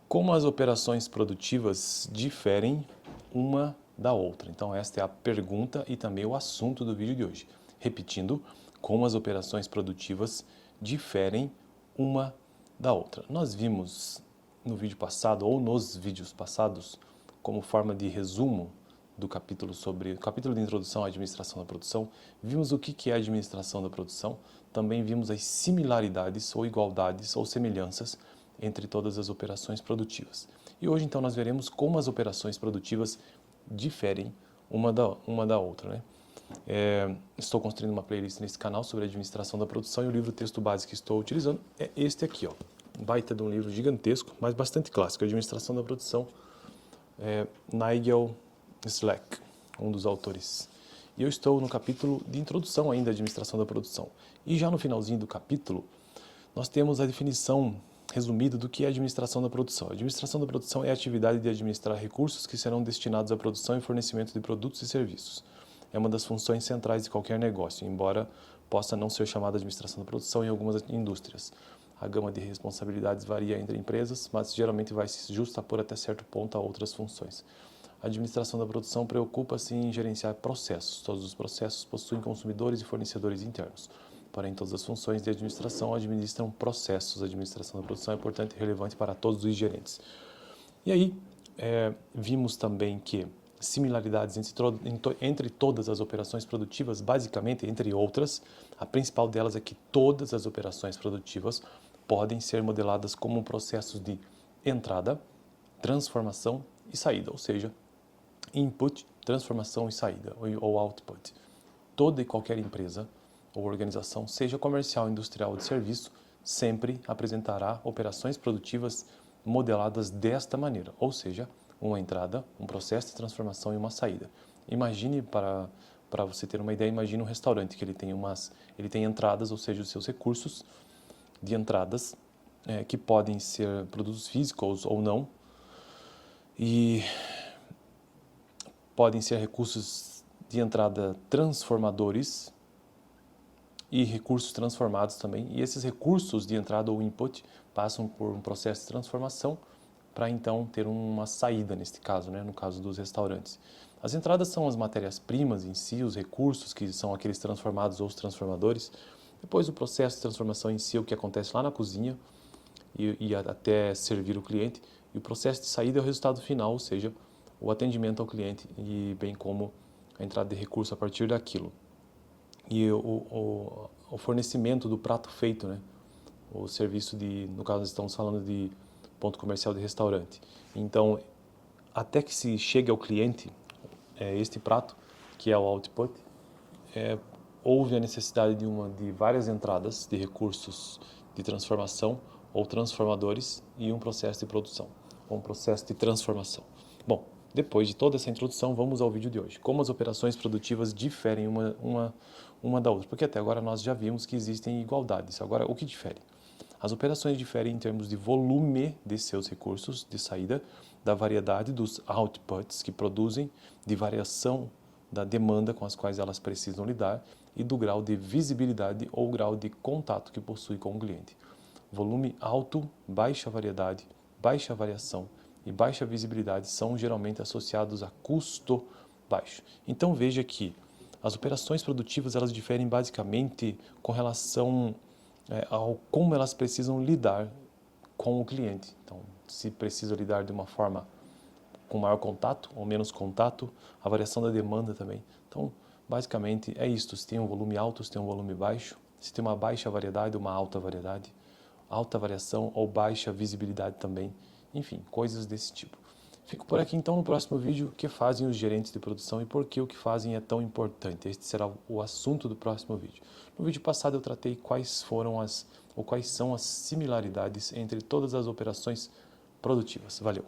Como as operações produtivas diferem uma da outra? Então, esta é a pergunta e também o assunto do vídeo de hoje. Repetindo, como as operações produtivas diferem uma da outra. Nós vimos no vídeo passado, ou nos vídeos passados, como forma de resumo do capítulo o capítulo de introdução à administração da produção, vimos o que é a administração da produção, também vimos as similaridades ou igualdades ou semelhanças entre todas as operações produtivas. E hoje então nós veremos como as operações produtivas diferem uma da outra, né? Estou construindo uma playlist nesse canal sobre administração da produção e o livro texto base que estou utilizando é este aqui, ó. Um baita de um livro gigantesco, mas bastante clássico, Administração da Produção, Nigel Slack, um dos autores. E eu estou no capítulo de introdução ainda à administração da produção. E já no finalzinho do capítulo, nós temos a definição resumida do que é a administração da produção. A administração da produção é a atividade de administrar recursos que serão destinados à produção e fornecimento de produtos e serviços. É uma das funções centrais de qualquer negócio, embora possa não ser chamada administração da produção em algumas indústrias. A gama de responsabilidades varia entre empresas, mas geralmente vai se justapor até certo ponto a outras funções. A administração da produção preocupa-se em gerenciar processos. Todos os processos possuem consumidores e fornecedores internos. Porém, todas as funções de administração administram processos. A administração da produção é, portanto, relevante para todos os gerentes. E aí, vimos também que similaridades entre todas as operações produtivas, basicamente, entre outras, a principal delas é que todas as operações produtivas podem ser modeladas como processos de entrada, transformação e saída, ou seja, input, transformação e saída, ou output. Toda e qualquer empresa ou organização, seja comercial, industrial ou de serviço, sempre apresentará operações produtivas modeladas desta maneira, ou seja, uma entrada, um processo de transformação e uma saída. Imagine, para você ter uma ideia, imagine um restaurante que ele tem entradas, ou seja, os seus recursos de entradas, que podem ser produtos físicos ou não, e podem ser recursos de entrada transformadores e recursos transformados também. E esses recursos de entrada ou input passam por um processo de transformação para então ter uma saída neste caso, né? No caso dos restaurantes. As entradas são as matérias-primas em si, os recursos que são aqueles transformados ou os transformadores. Depois o processo de transformação em si, o que acontece lá na cozinha e até servir o cliente. E o processo de saída é o resultado final, ou seja, o atendimento ao cliente e bem como a entrada de recurso a partir daquilo. E o fornecimento do prato feito, né? O serviço no caso estamos falando de ponto comercial de restaurante. Então, até que se chegue ao cliente, este prato, que é o output, houve a necessidade de várias entradas de recursos de transformação ou transformadores e um processo de produção, ou um processo de transformação. Bom, depois de toda essa introdução, vamos ao vídeo de hoje. Como as operações produtivas diferem uma da outra? Porque até agora nós já vimos que existem igualdades. Agora, o que difere? As operações diferem em termos de volume de seus recursos de saída, da variedade dos outputs que produzem, de variação da demanda com as quais elas precisam lidar e do grau de visibilidade ou grau de contato que possui com o cliente. Volume alto, baixa variedade, baixa variação e baixa visibilidade são geralmente associados a custo baixo. Então veja que as operações produtivas elas diferem basicamente com relação ao como elas precisam lidar com o cliente. Então, se precisa lidar de uma forma com maior contato ou menos contato, a variação da demanda também. Então, basicamente é isto. Se tem um volume alto, se tem um volume baixo, se tem uma baixa variedade, uma alta variedade, alta variação ou baixa visibilidade também. Enfim, coisas desse tipo. Fico por aqui então no próximo vídeo, o que fazem os gerentes de produção e por que o que fazem é tão importante. Este será o assunto do próximo vídeo. No vídeo passado eu tratei quais são as similaridades entre todas as operações produtivas. Valeu!